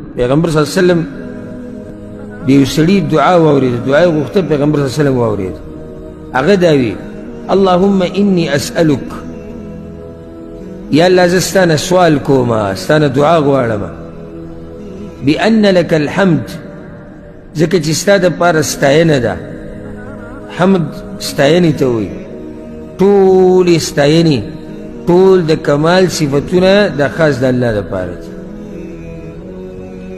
پیغمبر صلی الله علیه وسلم د یو سړي دعا واورېده، دعا یې غوښته، پیغمبر صلی الله علیه وسلم واورېده. هغه دا وی اللهم انی اسألک، یا الله زه ستا نه سوال کومه، ستا نه دعا غواړمه، بأن لک الحمد، ځکه چې ستا دپاره ستاینه ده. حمد ستاینې ته وایي، ټولې ستاینې، ټول د کمال صفتونه د خاص د الله دپاره دي.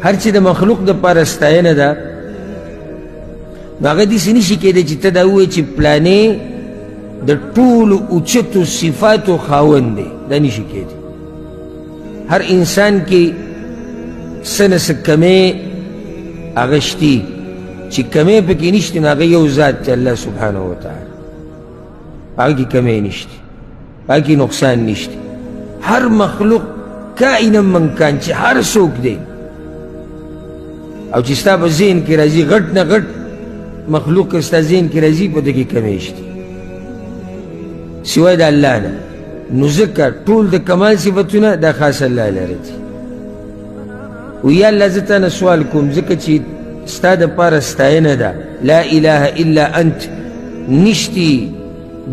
هر چې د مخلوق دپاره ستاینه ده نو هغه داسې نشي کېدی چې ته دا ووایې چې پلانې د ټولو اوچتو صفاتو خاوند دی، دا نشي کېدی. هر انسان کې څه نه څه کمې هغه شتي، چې کمې پکې نشته نو هغه یو ذات دی الله سبحانه وتعالی، هغه کې کمې نشته، هغه کې نقصان نشته. هر مخلوق کائنا من کان چې هر څوک دی او چې ستا په ذهن کې راځي، غټ نه غټ مخلوق که ستا ذهن کې راځي په ده کې کمې شته سوای د الله نه. نو ځکه ټول د کمال صفتونه دا خاص الله لره دي. و یا الله زه تا نه سوال کوم ځکه چې ستا دپاره ستاینه ده، لا اله الا انت، نشتي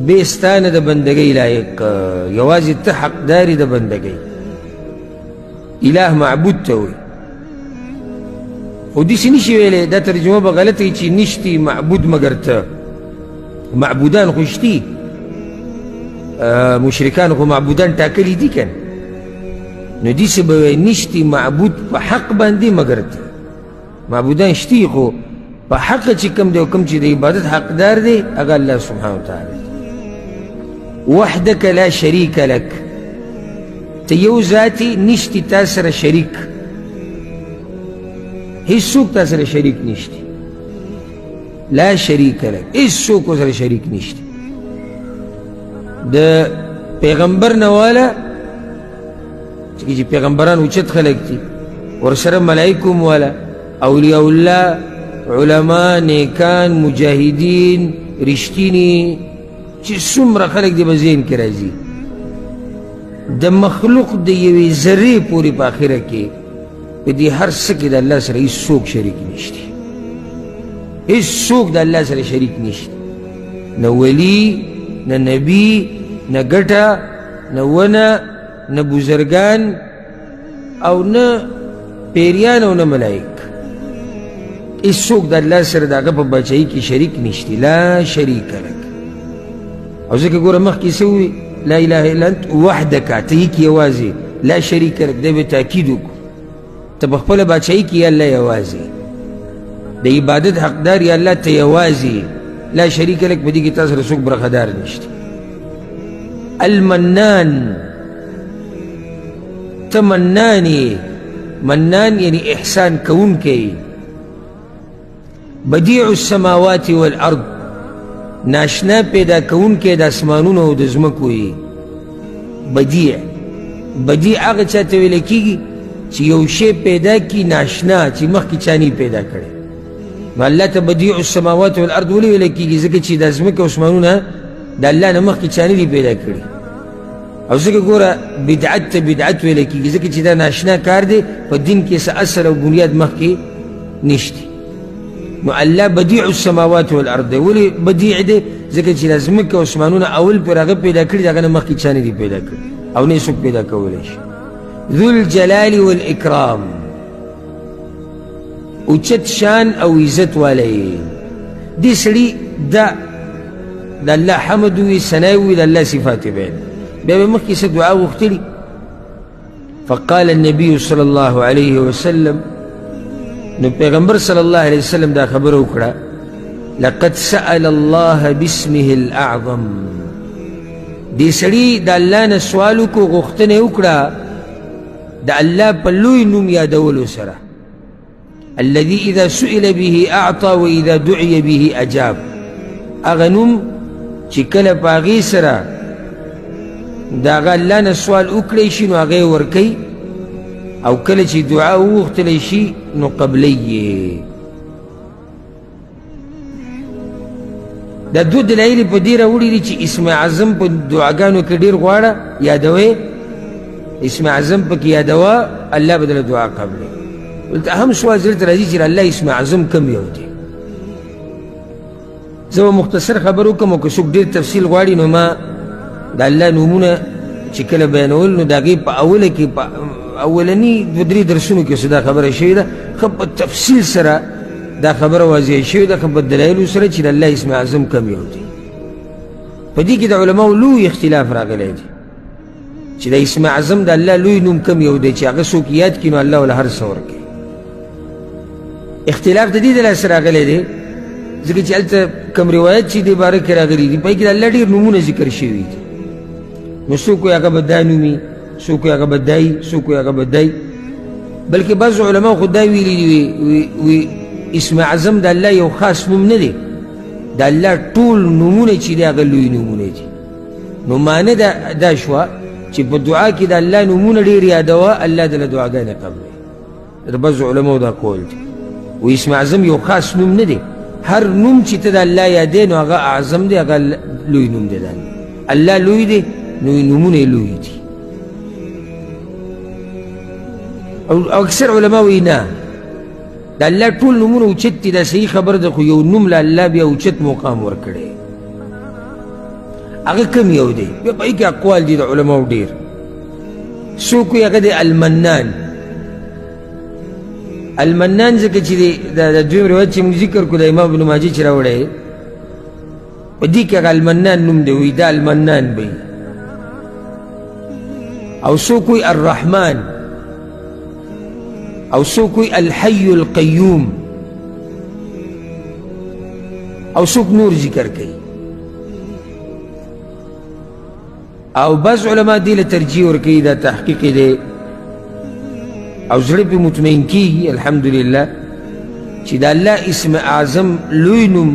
بې ستا نه د بندګۍ لایق، یوازې ته حقدار یې د بندګۍ. اله معبود ته وایي، خو داسې نشي ویلی، دا ترجمه به غلطه وي چې نشتي معبود مګر ته. معبودان خو شتي، مشرکان خو معبودان ټاکلي دي که نه، نو داسې به وایي نشتي معبود په حق باندې مګر ته. معبودان شتي خو په حق چې کوم دی او کوم چې د عبادت حقدار دی هغه الله سبحانه وتعالی. وحدک لا شریک لک، ته یو ذاتي نشتي تا سره شریک، هیڅوک تا سره شریک نشته. لا شریک لک، هیڅوک سره شریک نشته. د پیغمبر نه والا چې پیغمبران اوچت خلک دي، ورسره ملائکه والا، اولیاء الله، علما، نیکان، مجاهدین، رښتیني، چې څومره خلک دی په ذهن کې راځي. د مخلوق د یوې ذرې پورې په آخره کې په دې هر څه کې د الله سره هیڅوک شریک نشته، هیڅوک د الله سره شریک نشته، نه ولی، نه نبی، نه ګټه، نه ونه، نه بزرګان، او نه پیریان، او نه ملائک. هیڅوک د الله سره د هغه په بچایي کې شریک نشته. لا شریک لک. او ځکه ګوره مخکې څه ووي، لا اله الا انت وحدک، ته یې کې یوازې، لا شریک لک، دی به تاکید وکړو، ته په خپله باچایي کې یا الله یوازې، د عبادت حقدار یا الله ته یوازې، لا شریک لک، په دې کې تا سره څوک برخدار نشته. المنان، ته منان یې، منان یعنی احسان کوونکی. بدیع السماوات والارض، ناشنا پیدا کوونکی د اسمانونو او د ځمکو یې. بدیع، بدیع هغه چا ته ویلی کېږي چې یو شی پیدا کړي ناشنا، چې مخکې چا نه پیدا کړی. نو الله ته بدیع السماوات والارض ولې ویلی کېږي؟ ځکه چې دا ځمکه او اسمانونه د الله نه مخکې چا نه دي پیدا کړي. او ځکه ګوره بدعت ته بدعت ویلی کېږي، ځکه چې دا ناشنا کار دی، په دین کې څه اصل او بنیاد مخکې نشته. نو الله بدیع السماوات والارض دی. ولې بدیع دی؟ ځکه چې دا ځمکه او اسمانونه اول پرې هغه پیدا کړي، د هغه نه مخکې چا نه دي پیدا کړي او نه یې څوک پیدا کولی شي. ذو الجلال والاکرام، اوچت شان او عزت والی. دې سړي دا د الله حمد وي، ثنا وي، د الله صفات بیان. بیا به مخکې څه دعا غوښتلي. فقال النبي صلی الله علیه وسلم، نو پیغمبر صلی الله علیه وسلم دا خبره وکړه، لقد سأل الله باسمه الاعظم. دې سړي د الله نه سوال وکړو، غوښتنه یې وکړه د الله په لوی نوم یادولو سره، الذي اذا سئل به اعطى واذا دعي به اجاب. هغه نوم چې کله په هغې سره د هغه الله نه سوال وکړی شي نو هغه یې ورکوي، او کله چې دعا وغوښتلی شي نو قبلی یې. دا دو دلایل په دې راوړي دي چې اسم اعظم په دعاګانو کې ډېر غواړه، یادوئ اسم اعظم پکې یادوه، الله بدله دعا قبلی. ولته اهم سوال زړه ته راځي چې الله اسم اعظم کم یو دی. زه به مختصر خبر وکړم او که څوک ډېر تفصیل غواړي نو ما د الله نومونه چې کله بیانول نو د هغې په اوله کې په اولني دوه درې درسونو کې دا خبره شوې ده، ښه په تفصیل سره دا خبره واضح شوې ده، ښه په دلایلو سره چې د الله اسم اعظم کم یو دی. په دې کې د علماو لوی اختلاف راغلی دی چې د اسم اعظم د الله لوی نوم کم یو دی چې هغه څوک یاد کړي نو الله ورله هر څه ورکوي. اختلاف د دې د لاسه راغلی دی ځکه چې هلته کوم روایت چې دې باره کې راغلي دي په هغې کې د الله ډېر نومونه ذکر شوي دي، نو څوک وایي هغه به دا نومي، څوک وایي هغه به دا وي، څوک وایي هغه به دا وي. بلکې بعضو علماو خو دا ویلي دي وي اسم اعظم د الله یو خاص نوم نه دی، د الله ټول نومونه چې دي هغه لوی نومونه دي. نو معنی دا شوه چې په دعا کې د الله نومونه ډېر یادوه، الله دله دعاګانې قبلوي. د بعضو علماو دا قول دی و اسم اعظم یو خاص نوم نه دی، هر نوم چې ته د الله یادې نو هغه اعظم دی، هغه لوی نوم دی. الله لوی دی نو نومونه یې لوی دي. او اکثر علما وایي نه، د الله ټول نومونه اوچت دي، دا صحیح خبره ده، خو یو نوم له الله بیا اوچت مقام ورکړی، هغه کم یو دی. بیا په هغې کې اقوال دي د علماو ډېر. څوک وایي هغه دی المنان. المنان ځکه چې د دویم روایت چې موږ ذکر کړو د امام ابن ماجه چې راوړی په دې کې هغه المنان نوم دی، وایي دا المنان به. او څوک وایي الرحمن، او څوک وایي الحي القیوم، او څوک نور ذکر کوي. او بعض علما دې له ترجیح ورکوي، دا تحقیق دی او زړه پې مطمئن کېږي الحمدلله چې د الله اسم اعظم لوی نوم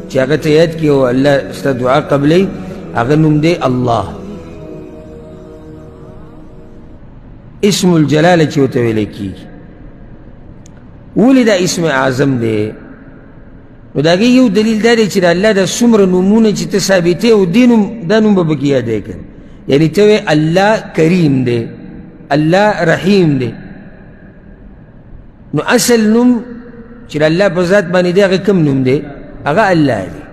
چې هغه ته یاد کړي او الله ستا دعا قبلوي هغه نوم دی الله. اسم الجلاله چې ورته ویلی کېږي. ولې دا اسم اعظم دی؟ نو د هغې یو دلیل دا دی چې د الله دا څومره نومونه چې ته ثابتې او دې نوم دا نوم به پکې یادی که یعنې ته وایې الله کریم دی، الله رحیم دی، نو اصل نوم چې د الله په ذات باندې دی هغه کوم نوم دی؟ هغه الله دی.